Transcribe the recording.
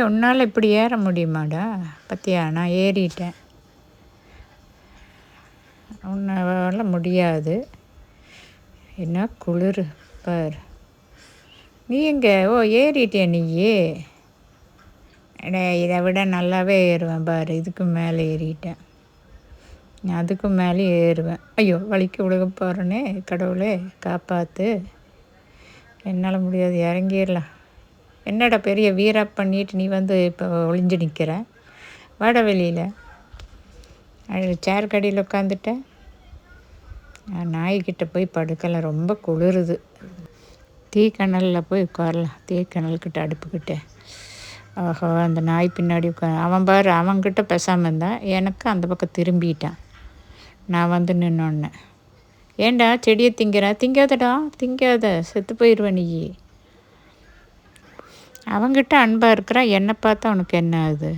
உன்னால் இப்படி ஏற முடியுமாடா? பத்தியா, நான் ஏறிட்டேன். உன்னால் முடியாது. என்ன குளிர் பார். நீ எங்கே ஏறிட்டிய நீயே? இதை விட நல்லாவே ஏறுவேன் பார். இதுக்கு மேலே ஏறிட்டேன். நான் அதுக்கு மேலே ஏறுவேன். ஐயோ, வலிக்கு விழுக போகிறேனே, கடவுளே காப்பாற்று. என்னால் முடியாது, இறங்கிடலாம். என்னடா பெரிய வீரா பண்ணிட்டு நீ வந்து இப்போ ஒளிஞ்சு நிற்கிற? வாட வெளியில் சேர் கடியில் உட்காந்துட்டேன். நான் நாய்கிட்ட போய் படுக்கலாம், ரொம்ப குளிருது. தீக்கணலில் போய் உட்காரலாம், தீக்கணல்கிட்ட அடுப்புக்கிட்ட. ஆஹா, அந்த நாய் பின்னாடி அவன் பாரு, அவன்கிட்ட பேசாமல் இருந்தான். எனக்கு அந்த பக்கம் திரும்பிட்டான். நான் வந்து நின்னோன்னே, ஏண்டா செடியை திங்காதடா, திங்காத, செத்து போயிடுவேன் நீ. அவங்கிட்ட அன்பாக இருக்கிறான், என்னை பார்த்தா உனக்கு என்ன ஆகுது?